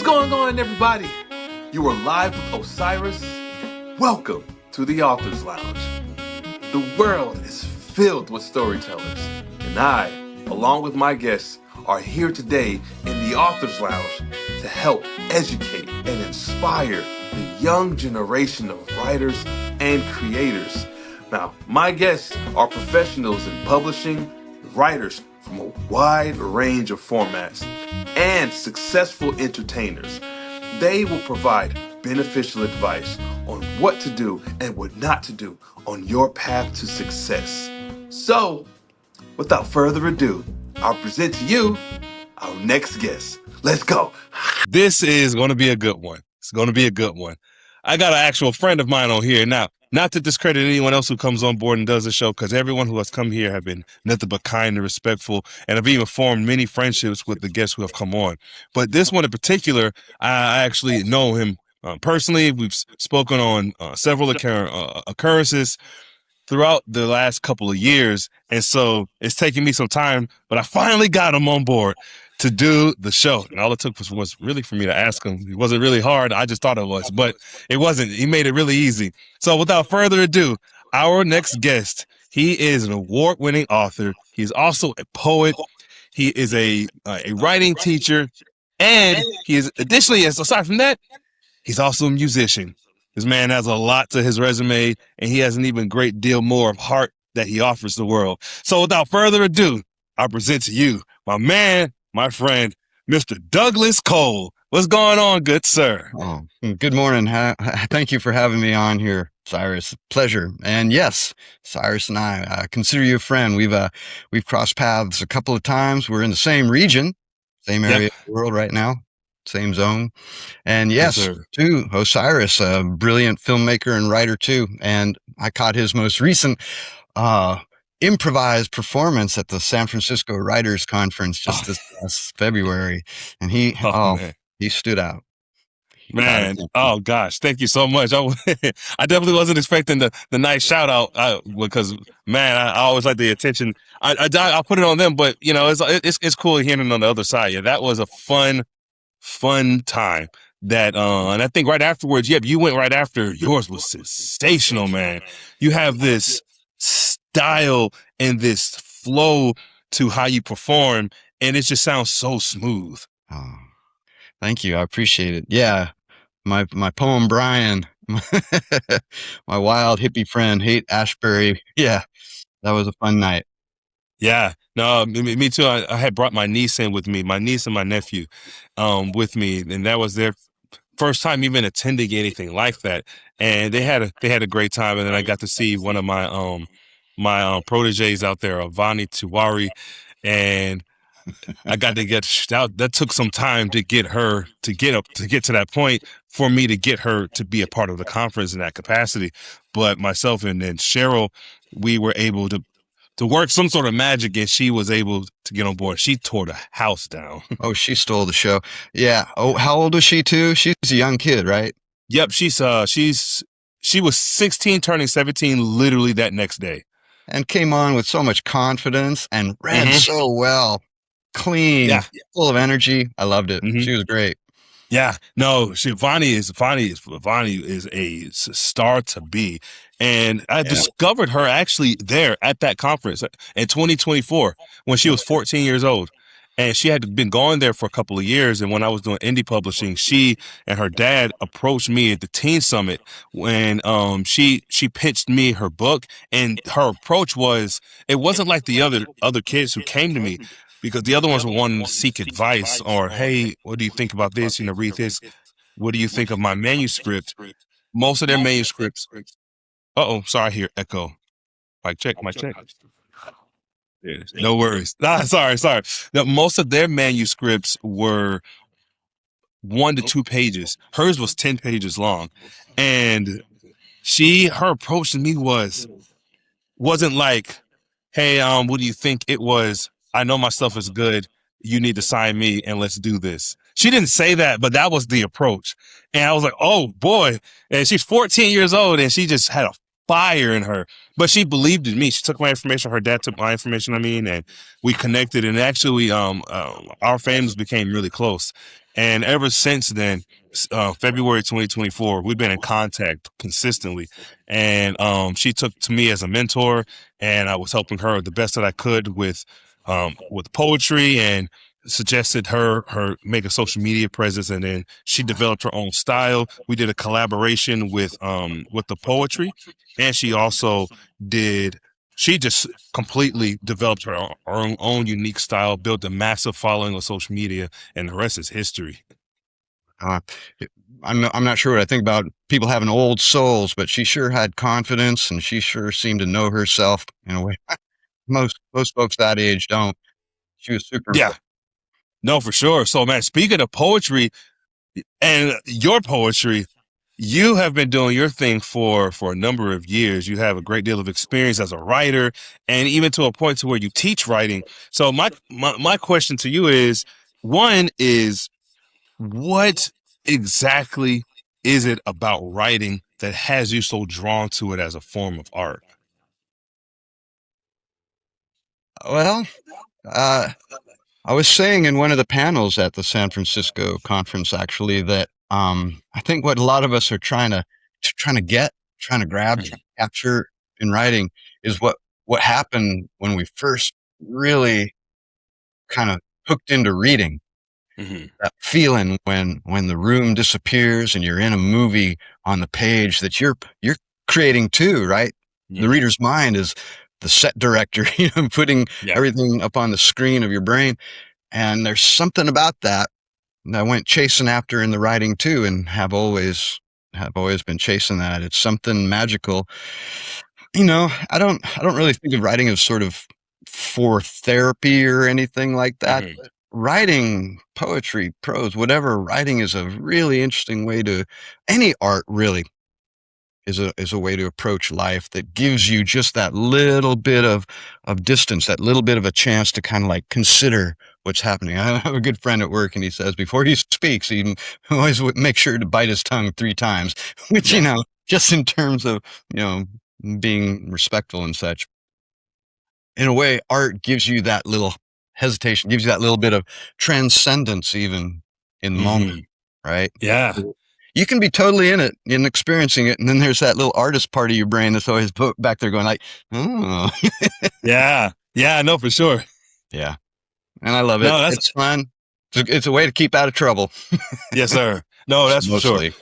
going on, everybody? You are live with Osiris. Welcome to the Author's Lounge. The world is filled with storytellers, and I, along with my guests, are here today in the Author's Lounge to help educate and inspire the young generation of writers and creators. Now, my guests are professionals in publishing, writers from a wide range of formats, and successful entertainers. They will provide beneficial advice on what to do and what not to do on your path to success. So, without further ado, I'll present to you our next guest. Let's go. This is going to be a good one. It's going to be a good one. I got an actual friend of mine on here. Now, not to discredit anyone else who comes on board and does the show, because everyone who has come here have been nothing but kind and respectful, and have even formed many friendships with the guests who have come on. But this one in particular, I actually know him personally. We've spoken on several occurrences throughout the last couple of years, and so it's taken me some time, but I finally got him on board to do the show. And all it took was really for me to ask him. It wasn't really hard. I just thought it was, but it wasn't. He made it really easy. So without further ado, our next guest, he is an award-winning author. He's also a poet. He is a writing teacher, and he is additionally, aside from that, he's also a musician. This man has a lot to his resume, and he has an even great deal more of heart that he offers the world. So without further ado, I present to you my man, my friend, Mr. Douglas Cole. What's going on, good sir? Oh, good morning. Thank you for having me on here, Cyrus. Pleasure. And yes, Cyrus and I consider you a friend. We've crossed paths a couple of times. We're in the same region, same area of the world right now, same zone. And yes, too, Osiris, a brilliant filmmaker and writer too. And I caught his most recent improvised performance at the San Francisco Writers Conference just this last February, and he stood out. Man, oh gosh, thank you so much. I definitely wasn't expecting the nice shout out because man, I always like the attention. I put it on them, but you know, it's cool hearing it on the other side. Yeah, that was a fun time. That and I think right afterwards, you went right after. Yours was sensational, man. You have this style and this flow to how you perform, and it just sounds so smooth. Oh, thank you. I appreciate it. Yeah. My poem, Brian, my wild hippie friend, Haight Ashbury. Yeah. That was a fun night. Yeah. No, me too. I had brought my niece in with me, my niece and my nephew, with me, and that was their first time even attending anything like that. And they had a great time. And then I got to see one of my proteges out there, Avani Tiwari, and I got to get that took some time to get her to get to that point for me to get her to be a part of the conference in that capacity. But myself and Cheryl, we were able to work some sort of magic, and she was able to get on board. She tore the house down. Oh, she stole the show. Yeah. Oh, how old is she too? She's a young kid, right? Yep. She was 16, turning 17, literally that next day. And came on with so much confidence and read so well, clean, full of energy. I loved it. She was great. Yeah, no, Vani is a star to be. And I discovered her actually there at that conference in 2024 when she was 14 years old. And she had been going there for a couple of years. And when I was doing indie publishing, she and her dad approached me at the Teen Summit when she pitched me her book. And her approach was, it wasn't like the other kids who came to me, because the other ones were wanting to seek advice or, hey, what do you think about this? You know, read this. What do you think of my manuscript? Most of their manuscripts. Sorry, I hear echo. Mic check. No worries. Sorry. Now, most of their manuscripts were 1 to 2 pages. Hers was 10 pages long. And her approach to me wasn't like, hey, what do you think? It was, I know my stuff is good. You need to sign me and let's do this. She didn't say that, but that was the approach. And I was like, oh boy. And she's 14 years old and she just had a fire in her, but she believed in me. She took my information. Her dad took my information. And we connected, and actually, our families became really close. And ever since then, February 2024, we've been in contact consistently. And she took to me as a mentor, and I was helping her the best that I could with poetry, and suggested her make a social media presence, and then she developed her own style. We did a collaboration with the poetry, and she also did she just completely developed her own unique style, built a massive following on social media, and the rest is history. Uh, I'm not sure what I think about people having old souls, but she sure had confidence, and she sure seemed to know herself in a way most folks that age don't. She was super Yeah, impressive. no, for sure. So, man, speaking of poetry and your poetry, you have been doing your thing for a number of years. You have a great deal of experience as a writer, and even to a point to where you teach writing. So, my question to you is, one is, what exactly is it about writing that has you so drawn to it as a form of art? Well, uh, I was saying in one of the panels at the San Francisco conference, actually, that I think what a lot of us are trying to grab, trying to capture in writing is what happened when we first really kind of hooked into reading. Mm-hmm. That feeling when the room disappears and you're in a movie on the page that you're creating too, right? The Mm-hmm. reader's mind is the set director, putting Yeah. everything up on the screen of your brain. And there's something about that I went chasing after in the writing too, and have always been chasing that. It's something magical. I don't really think of writing as sort of for therapy or anything like that. Mm-hmm. But writing poetry, prose, whatever, writing is a really interesting way to any art really is a way to approach life that gives you just that little bit of distance, that little bit of a chance to kind of like consider what's happening. I have a good friend at work, and he says before he speaks, he always would make sure to bite his tongue 3 times, which Yeah. just in terms of you know being respectful and such. In a way, art gives you that little hesitation, gives you that little bit of transcendence, even in the moment, Mm-hmm. right? Yeah. You can be totally in it and experiencing it, and then there's that little artist part of your brain that's always back there going like, "Oh." Yeah. Yeah. No, for sure. Yeah, and I love it. No, that's It's fun. It's a way to keep out of trouble, yes, sir. No, that's for sure. mostly.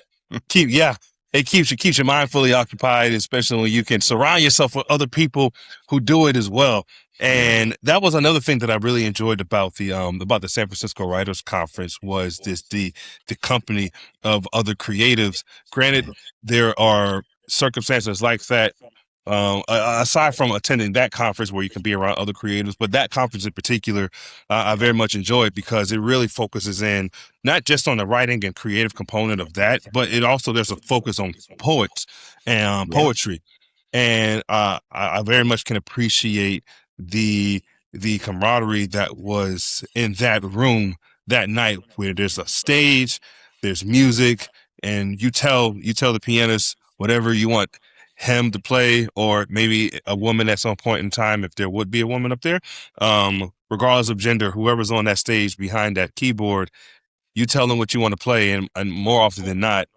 Yeah, it keeps your mind fully occupied, especially when you can surround yourself with other people who do it as well. Yeah. And that was another thing that I really enjoyed about the San Francisco Writers Conference was the company of other creatives. Granted, there are circumstances like that, aside from attending that conference where you can be around other creators, but that conference in particular, I very much enjoyed because it really focuses in not just on the writing and creative component of that, but it also there's a focus on poets and Yeah. poetry, and I very much can appreciate the the camaraderie that was in that room that night, where there's a stage, there's music, and you tell the pianist whatever you want him to play, or maybe a woman at some point in time, if there would be a woman up there, regardless of gender, whoever's on that stage behind that keyboard, you tell them what you want to play, and more often than not,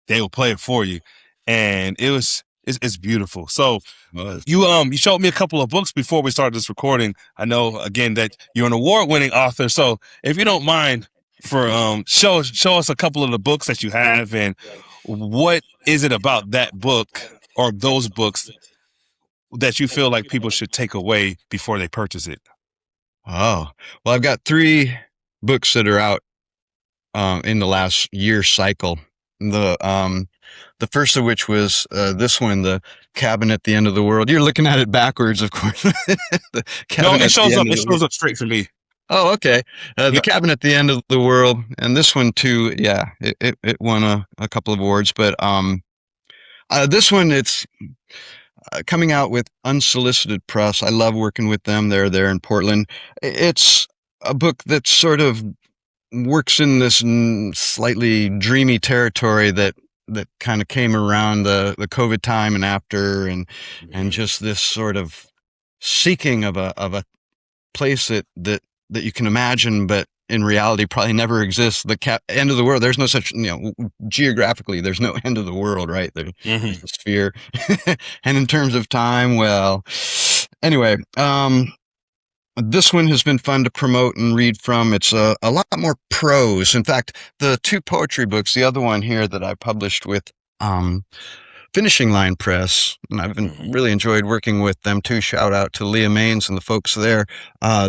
they will play it for you. And it's beautiful. So Was. you showed me a couple of books before we started this recording. I know again that you're an award-winning author. So if you don't mind, for show us a couple of the books that you have, and what is it about that book or those books that you feel like people should take away before they purchase it? Oh, well, I've got 3 books that are out in the last year cycle. The first of which was this one, The Cabin at the End of the World. You're looking at it backwards, of course. The No, Cabin at the End of it the shows World. up straight for me. Oh, okay. The Yep. Cabin at the End of the World, and this one too. Yeah, it won a couple of awards, but this one it's coming out with Unsolicited Press. I love working with them. They're there in Portland. It's a book that sort of works in this slightly dreamy territory that kind of came around the COVID time and after, and Mhm. just this sort of seeking of a place that you can imagine, but in reality probably never exists. The end of the world. There's no such, geographically, there's no end of the world, right? There's a sphere. And in terms of time, well, anyway, this one has been fun to promote and read from. It's a lot more prose. In fact, the two poetry books, the other one here that I published with, Finishing Line Press, and I've been really enjoyed working with them too. Shout out to Leah Maines and the folks there.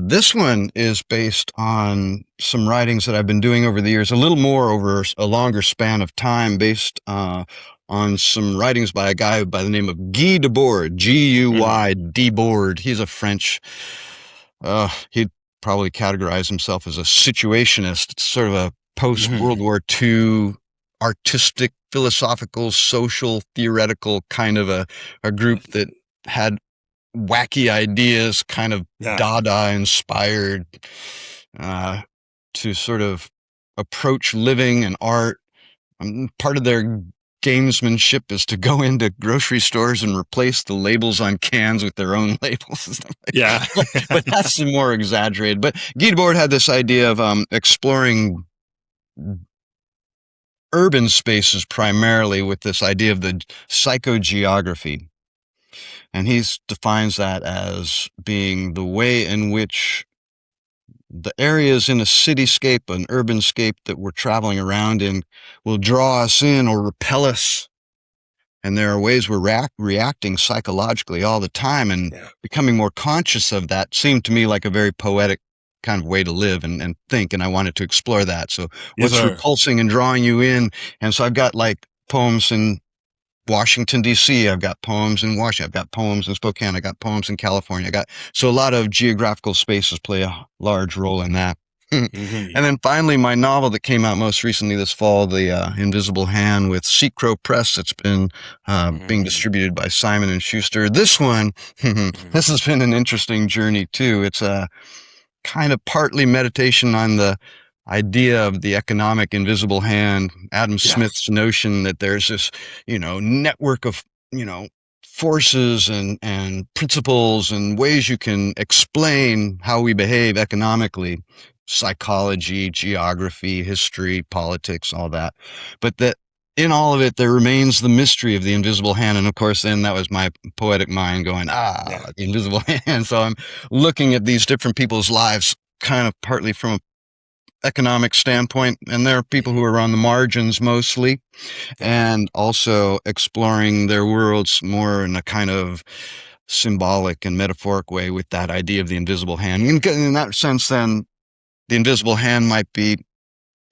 This one is based on some writings that I've been doing over the years, a little more over a longer span of time, based on some writings by a guy by the name of Guy Debord, Guy Debord. He's a French. He'd probably categorize himself as a situationist. It's sort of a post-World War II artistic, philosophical, social, theoretical kind of a group that had wacky ideas, kind of Dada inspired, to sort of approach living and art. Part of their gamesmanship is to go into grocery stores and replace the labels on cans with their own labels and stuff like that. But that's more exaggerated. But Guy Debord had this idea of exploring urban spaces primarily with this idea of the psychogeography. And he defines that as being the way in which the areas in a cityscape, an urban scape that we're traveling around in, will draw us in or repel us. And there are ways we're reacting psychologically all the time, and becoming more conscious of that seemed to me like a very poetic kind of way to live and think, and I wanted to explore that. So what's repulsing and drawing you in? And so I've got like poems in Washington, D.C. I've got poems in Washington. I've got poems in Spokane. I got poems in California. So a lot of geographical spaces play a large role in that. And then finally, my novel that came out most recently this fall, The Invisible Hand, with Sea Crow Press. That's been being distributed by Simon and Schuster. This one, this has been an interesting journey too. It's a kind of partly meditation on the idea of the economic invisible hand, Adam Smith's notion that there's this, network of, forces and principles and ways you can explain how we behave economically, psychology, geography, history, politics, all that. But that in all of it, there remains the mystery of the invisible hand. And of course, then that was my poetic mind going, the invisible hand. So I'm looking at these different people's lives kind of partly from an economic standpoint. And there are people who are on the margins mostly, and also exploring their worlds more in a kind of symbolic and metaphoric way with that idea of the invisible hand. In that sense, then, the invisible hand might be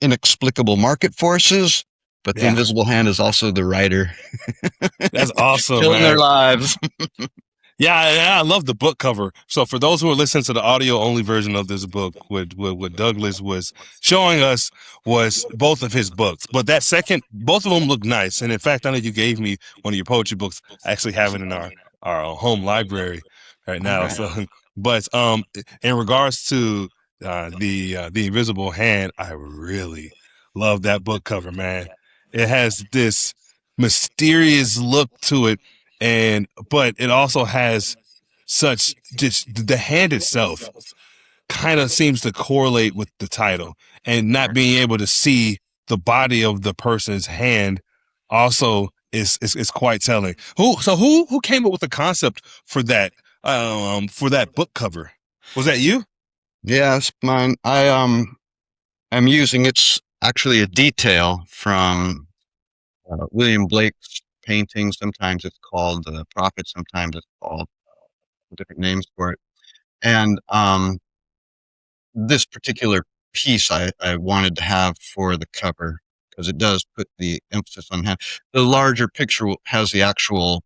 inexplicable market forces, but the invisible hand is also the writer. That's awesome, Killing their lives. I love the book cover. So for those who are listening to the audio only version of this book, what Douglas was showing us was both of his books. But that second, both of them look nice. And in fact, I know you gave me one of your poetry books. I actually have it in our home library right now. So, but in regards to the Invisible Hand, I really love that book cover, man. It has this mysterious look to it, but it also has such just the hand itself kind of seems to correlate with the title, and not being able to see the body of the person's hand also is quite telling. Who came up with the concept for that book cover? Was that you? Yeah, it's mine. I'm using, it's actually a detail from William Blake's painting. Sometimes it's called The Prophet, sometimes it's called different names for it. And this particular piece I wanted to have for the cover, because it does put the emphasis on hand. The larger picture has the actual,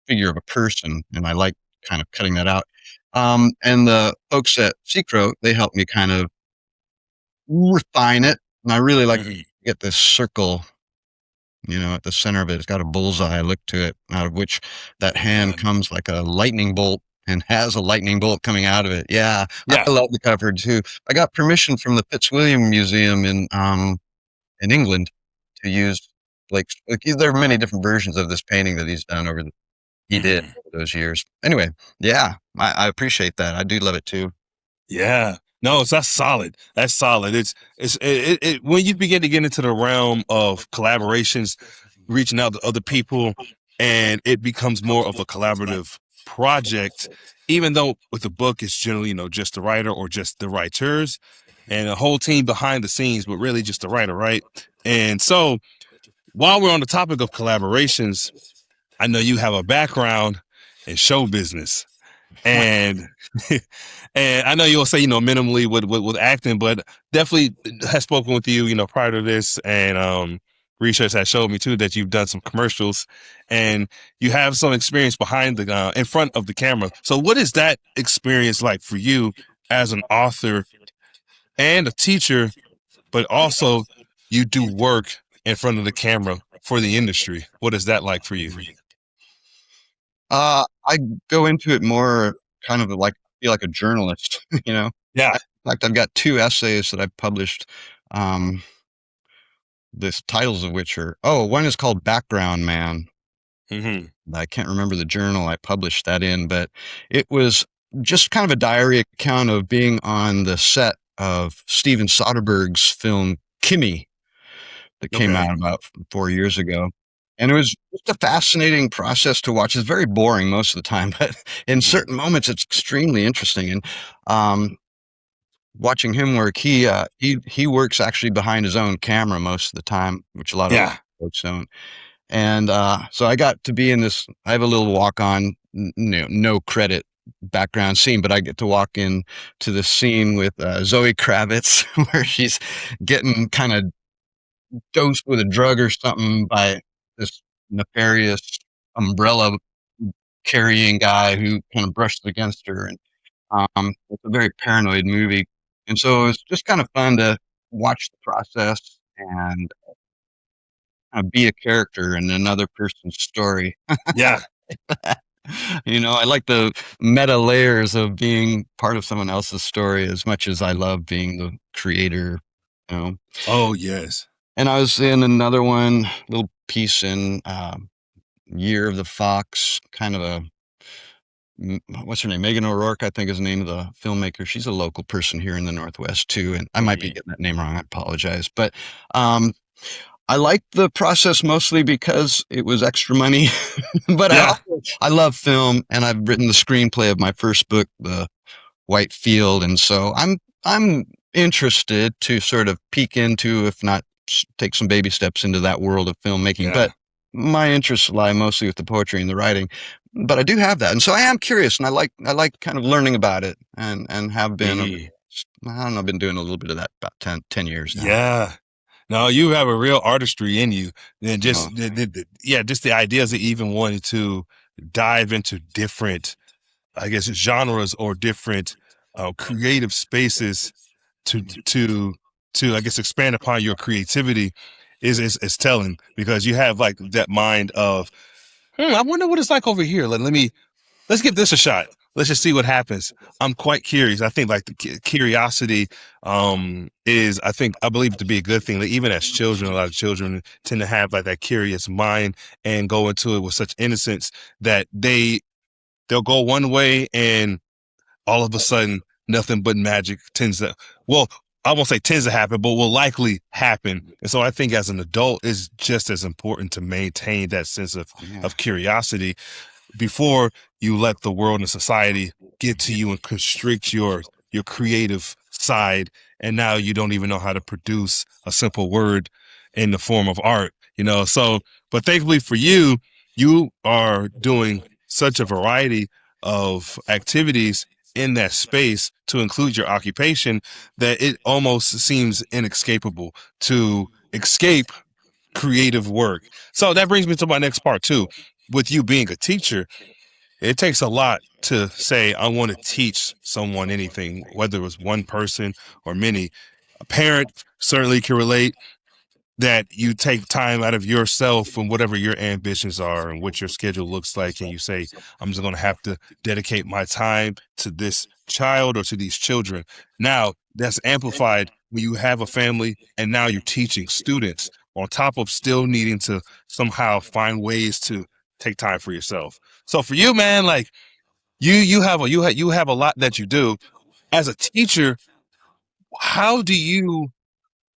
figure of a person, and I like kind of cutting that out. And the folks at Secro, they helped me kind of refine it. And I really like to get this circle, at the center of it. It's got a bullseye look to it, out of which that hand comes like a lightning bolt and has a lightning bolt coming out of it. Yeah. I love the cover too. I got permission from the Fitzwilliam Museum in England to use Blake's. There are many different versions of this painting that he's done over those years. Anyway, I appreciate that. I do love it too. Yeah. No, that's solid. That's solid. When you begin to get into the realm of collaborations, reaching out to other people, and it becomes more of a collaborative project. Even though with the book, it's generally just the writer or just the writers, and a whole team behind the scenes, but really just the writer, right? And so, while we're on the topic of collaborations, I know you have a background in show business. And and I know you'll say minimally with acting, but definitely has spoken with you prior to this, and research has showed me too that you've done some commercials, and you have some experience behind the in front of the camera. So what is that experience like for you as an author and a teacher, but also you do work in front of the camera for the industry? What is that like for you? I go into it more kind of like feel like a journalist, you know. Yeah. In fact, I've got two essays that I published. Um, the titles of which are one is called Background Man. Mm-hmm. I can't remember the journal I published that in, but it was just kind of a diary account of being on the set of Steven Soderbergh's film Kimmy that came Okay. out about 4 years ago. And it was just a fascinating process to watch. It's very boring most of the time, but in Mhm. certain moments, it's extremely interesting. And watching him work, he works actually behind his own camera most of the time, which a lot of Yeah. folks don't. And so I got to be in this. I have a little walk on, no credit background scene, but I get to walk in to this scene with Zoe Kravitz where she's getting kind of dosed with a drug or something by this nefarious umbrella carrying guy who kind of brushed against her. And it's a very paranoid movie. And so it's just kind of fun to watch the process and be a character in another person's story. Yeah. I like the meta layers of being part of someone else's story as much as I love being the creator, you know. Oh, yes. And I was in another one, little piece in Year of the Fox, kind of what's her name? Megan O'Rourke, I think is the name of the filmmaker. She's a local person here in the Northwest too. And I might be Mhm. getting that name wrong. I apologize. But um, I like the process mostly because it was extra money. But Yeah. I love film, and I've written the screenplay of my first book, The White Field, and so I'm interested to sort of peek into, if not take some baby steps into that world of filmmaking. Yeah. But my interests lie mostly with the poetry and the writing. But I do have that, and so I am curious, and I like kind of learning about it, and have been. Mhm. I don't know. I've been doing a little bit of that about 10 years now. Yeah. No, you have a real artistry in you. And Oh, just the ideas that even wanted to dive into different, I guess, genres or different creative spaces to I guess expand upon your creativity is telling, because you have like that mind of, I wonder what it's like over here. Let's give this a shot. Let's just see what happens. I'm quite curious. I think like the curiosity is, I believe, to be a good thing. Like, even as children, a lot of children tend to have like that curious mind and go into it with such innocence that they'll go one way, and all of a sudden nothing but magic tends to, well, I won't say tends to happen, but will likely happen. And so I think as an adult, it's just as important to maintain that sense yeah. of curiosity before you let the world and society get to you and constrict your creative side, and now you don't even know how to produce a simple word in the form of art. So, but thankfully for you, you are doing such a variety of activities in that space to include your occupation that it almost seems inescapable to escape creative work. So that brings me to my next part too. With you being a teacher, it takes a lot to say, I want to teach someone anything, whether it was one person or many. A parent certainly can relate, that you take time out of yourself and whatever your ambitions are and what your schedule looks like, and you say, I'm just going to have to dedicate my time to this child or to these children. Now that's amplified when you have a family and now you're teaching students, on top of still needing to somehow find ways to take time for yourself. So for you, man, like you have a lot that you do as a teacher. how do you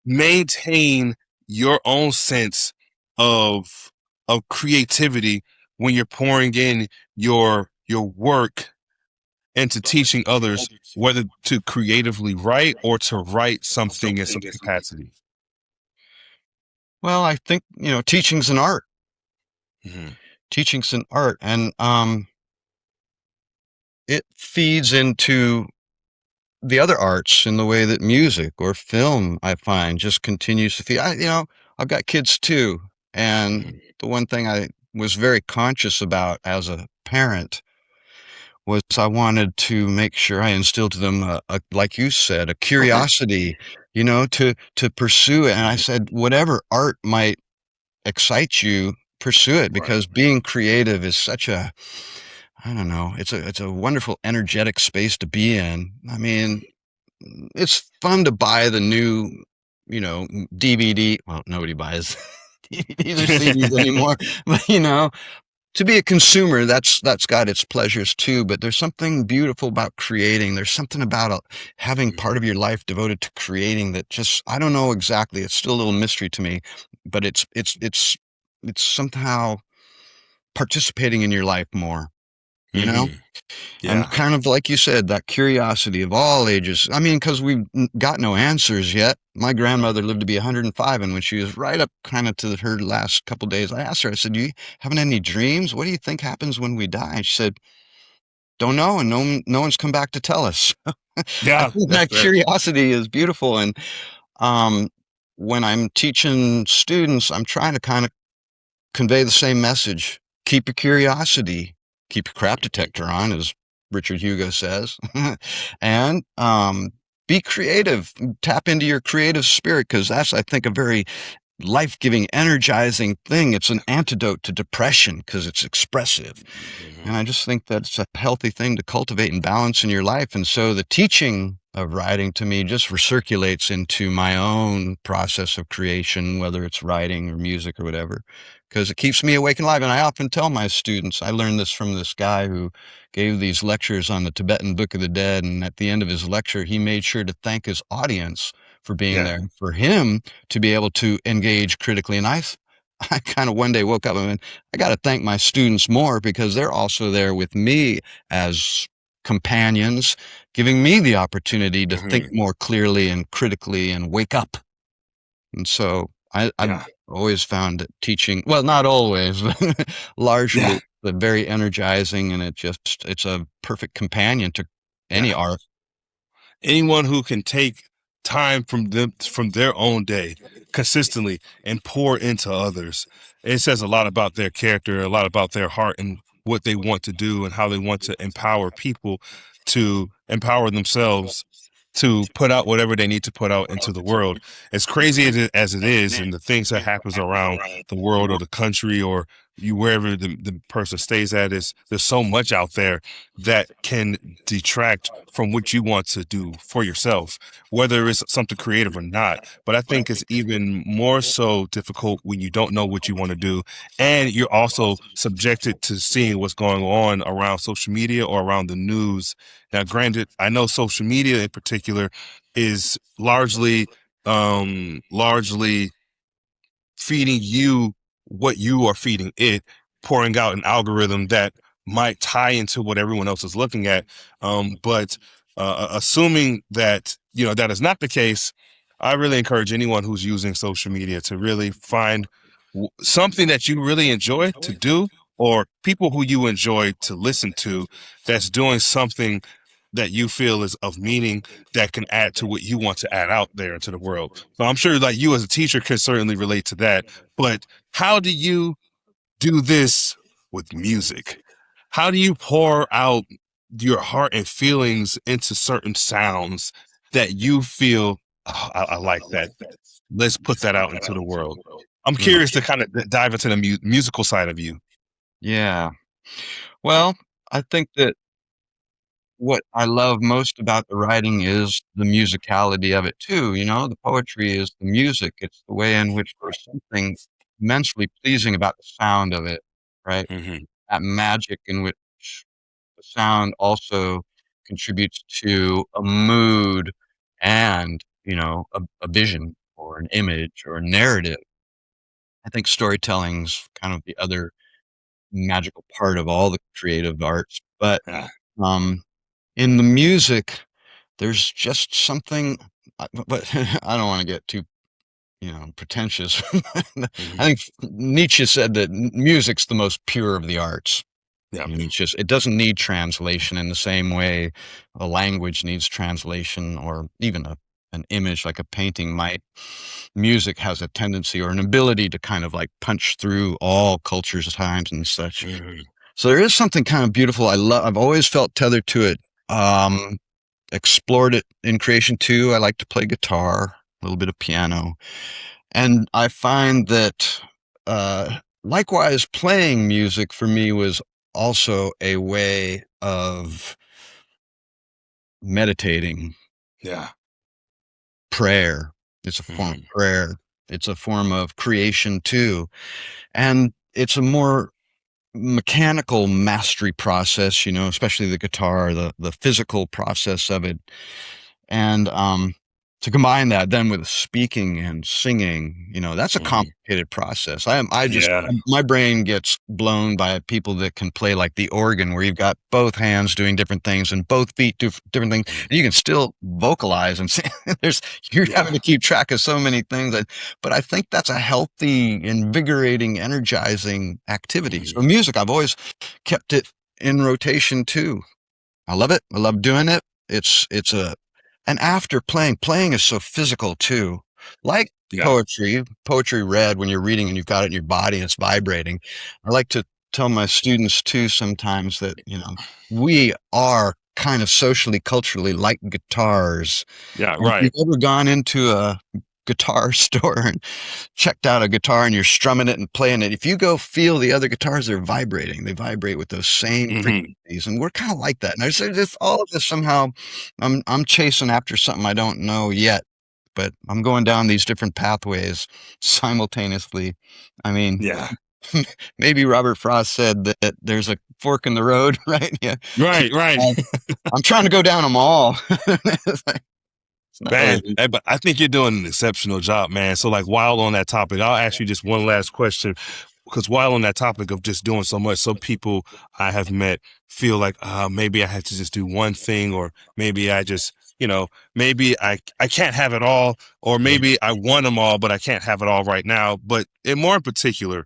maintain your own sense of creativity when you're pouring in your work into teaching others whether to creatively write or to write something in some capacity? Well, I think, teaching's an art. Hmm. Teaching's an art, and it feeds into the other arts in the way that music or film, I find, just continues to feed. I've got kids too, and Hmm. the one thing I was very conscious about as a parent was I wanted to make sure I instilled to them, like you said, a curiosity, to pursue it. And I said, whatever art might excite you, pursue it, Right. because being creative is such a, I don't know, it's a wonderful energetic space to be in. I mean, it's fun to buy the new, DVD. Well, nobody buys DVDs or CDs anymore, but to be a consumer, that's got its pleasures too. But there's something beautiful about creating. There's something about having part of your life devoted to creating that just, I don't know exactly. It's still a little mystery to me, but it's somehow participating in your life more. You know? Hmm. And Yeah. kind of like you said, that curiosity of all ages. I mean, because we've got no answers yet. My grandmother lived to be 105, and when she was right up kind of to her last couple days, I asked her, I said, "Do you having any dreams? What do you think happens when we die?" And she said, "Don't know, and no one's come back to tell us." I Yeah, think that's that that. curiosity is beautiful, and um, when I'm teaching students, I'm trying to kind of convey the same message. Keep your curiosity, keep your crap detector on, as Richard Hugo says, and be creative. Tap into your creative spirit, because that's, I think, a very life-giving, energizing thing. It's an antidote to depression because it's expressive. And I just think that's a healthy thing to cultivate and balance in your life. And so the teaching of writing to me just recirculates into my own process of creation, whether it's writing or music or whatever, because it keeps me awake and alive. And I often tell my students, I learned this from this guy who gave these lectures on the Tibetan Book of the Dead. And at the end of his lecture, he made sure to thank his audience for being Yeah. there, for him to be able to engage critically. And I kind of one day woke up and went, I got to thank my students more, because they're also there with me as companions, giving me the opportunity to think Hmm. more clearly and critically and wake up. And so I've Yeah. always found that teaching, well, not always, but Yeah. largely, but very energizing. And it's a perfect companion to any Yeah. art. Anyone who can take time from their own day consistently and pour into others, it says a lot about their character, a lot about their heart and what they want to do and how they want to empower people to empower themselves to put out whatever they need to put out into the world. As crazy as it is, and the things that happens around the world or the country or you wherever the person stays at, is there's so much out there that can detract from what you want to do for yourself, whether it's something creative or not. But I think it's even more so difficult when you don't know what you want to do, and you're also subjected to seeing what's going on around social media or around the news. Now, granted, I know social media in particular is largely feeding you what you are feeding it, pouring out an algorithm that might tie into what everyone else is looking at. But assuming that that is not the case, I really encourage anyone who's using social media to really find something that you really enjoy to do, or people who you enjoy to listen to, that's doing something that you feel is of meaning that can add to what you want to add out there into the world. So I'm sure like you as a teacher can certainly relate to that. But how do you do this with music? How do you pour out your heart and feelings into certain sounds that you feel, "Oh, I like that. Let's put that out into the world." I'm Mm. curious to kind of dive into the musical side of you. Yeah. Well, I think that what I love most about the writing is the musicality of it too. The poetry is the music. It's the way in which there's something immensely pleasing about the sound of it, right? Hmm. That magic in which the sound also contributes to a mood and a vision or an image or a narrative. I think storytelling's kind of the other magical part of all the creative arts. But Yeah. in the music, there's just something. But I don't want to get too pretentious. I think Nietzsche said that music's the most pure of the arts. Yeah. It doesn't need translation in the same way a language needs translation, or even an image like a painting might. Music has a tendency or an ability to kind of like punch through all cultures, times, and such. So there is something kind of beautiful. I've always felt tethered to it. Explored it in creation too. I like to play guitar, a little bit of piano. And I find that, likewise, playing music for me was also a way of meditating. Yeah. Prayer. It's a form of prayer. It's a form of creation too. And it's a more mechanical mastery process, especially the guitar, the physical process of it. And to combine that then with speaking and singing, that's a complicated process. My brain gets blown by people that can play like the organ, where you've got both hands doing different things and both feet do different things, and you can still vocalize and sing. You're having to keep track of so many things. But I think that's a healthy, invigorating, energizing activity. So music, I've always kept it in rotation too. I love it. I love doing it. And after playing is so physical too. Like poetry read when you're reading and you've got it in your body and it's vibrating. I like to tell my students too sometimes that, we are kind of socially, culturally like guitars. Yeah, And if right. you've ever gone into a guitar store and checked out a guitar and you're strumming it and playing it, if you go feel the other guitars, they're vibrating. They vibrate with those same frequencies, and we're kind of like that. And I said, if all of this somehow, I'm chasing after something I don't know yet, but I'm going down these different pathways simultaneously. I mean, Yeah. maybe Robert Frost said that there's a fork in the road, right? Yeah. Right. I'm trying to go down them all. It's not Man, really. hey, but I think you're doing an exceptional job, man. So, like, while on that topic, I'll ask you just one last question. Because while on that topic of just doing so much, some people I have met feel like maybe I have to just do one thing, or maybe I just, maybe I can't have it all, or maybe I want them all, but I can't have it all right now. But more in particular,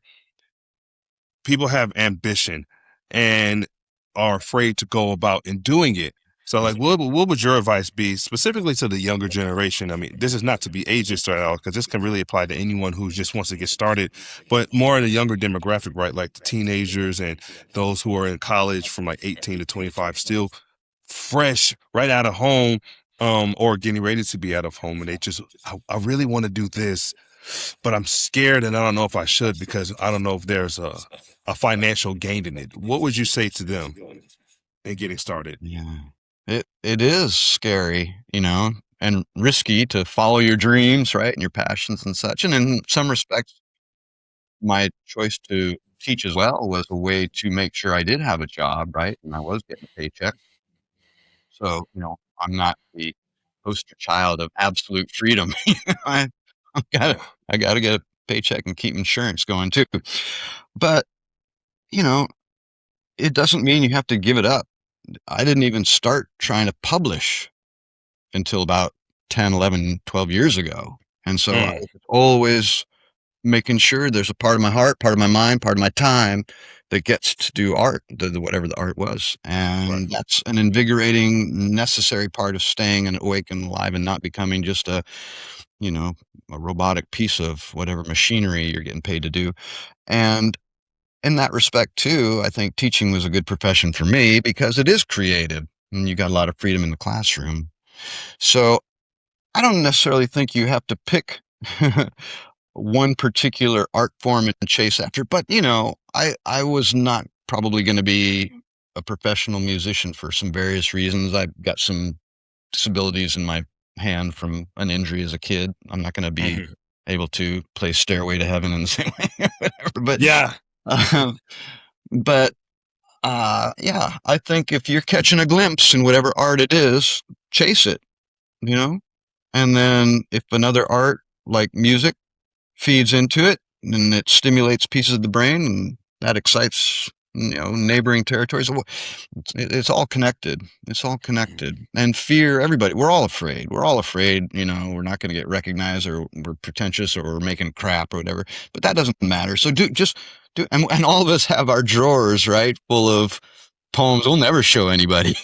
people have ambition and are afraid to go about and doing it. So, like, what would your advice be specifically to the younger generation? I mean, this is not to be ageist at all, because this can really apply to anyone who just wants to get started, but more in the younger demographic, right? Like the teenagers and those who are in college from like 18 to 25, still fresh, right out of home, or getting ready to be out of home. And they just, I really want to do this, but I'm scared and I don't know if I should, because I don't know if there's a financial gain in it. What would you say to them in getting started? Yeah. It is scary, and risky to follow your dreams, right? And your passions and such. And in some respects, my choice to teach as well was a way to make sure I did have a job, right? And I was getting a paycheck. So, I'm not the poster child of absolute freedom. I, I gotta get a paycheck and keep insurance going too. But, you know, it doesn't mean you have to give it up. I didn't even start trying to publish until about 10, 11, 12 years ago. And so I was always making sure there's a part of my heart, part of my mind, part of my time that gets to do art, whatever the art was. And that's an invigorating, necessary part of staying and awake and alive and not becoming just a robotic piece of whatever machinery you're getting paid to do. And in that respect too, I think teaching was a good profession for me because it is creative and you got a lot of freedom in the classroom. So I don't necessarily think you have to pick one particular art form and chase after, but I was not probably going to be a professional musician for some various reasons. I've got some disabilities in my hand from an injury as a kid. I'm not going to be able to play Stairway to Heaven in the same way, whatever. But Yeah. uh, but yeah, I think if you're catching a glimpse in whatever art it is, chase it. And then if another art like music feeds into it, and it stimulates pieces of the brain, and that excites, neighboring territories. It's all connected. It's all connected. And fear, everybody, we're all afraid. We're all afraid, we're not going to get recognized, or we're pretentious, or we're making crap or whatever. But that doesn't matter. So just do, and all of us have our drawers, right, full of poems we'll never show anybody.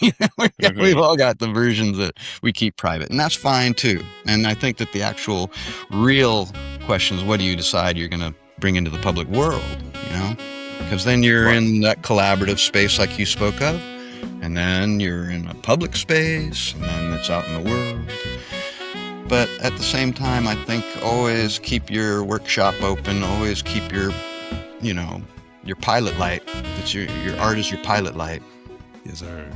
We've all got the versions that we keep private, and that's fine too. And I think that the actual real question is, what do you decide you're going to bring into the public world, because then you're in that collaborative space like you spoke of, and then you're in a public space, and then it's out in the world. But at the same time, I think always keep your workshop open, always keep your pilot light. It's your art is your pilot light. Yes, sir.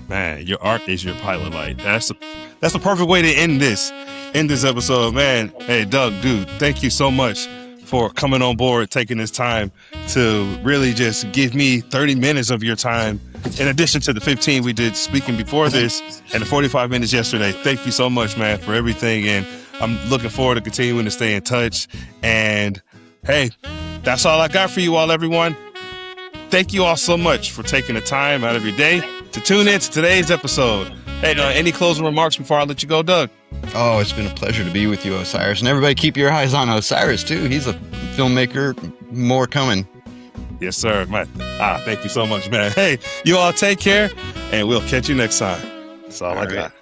Man, your art is your pilot light. That's the perfect way to end this episode, man. Hey, Doug, dude, thank you so much for coming on board, taking this time to really just give me 30 minutes of your time, in addition to the 15 we did speaking before this and the 45 minutes yesterday. Thank you so much, man, for everything. And I'm looking forward to continuing to stay in touch. And hey, that's all I got for you all, everyone. Thank you all so much for taking the time out of your day to tune in to today's episode. Hey, any closing remarks before I let you go, Doug? Oh, it's been a pleasure to be with you, Osiris. And everybody keep your eyes on Osiris, too. He's a filmmaker. More coming. Yes, sir. Man. Thank you so much, man. Hey, you all take care, and we'll catch you next time. That's all I got.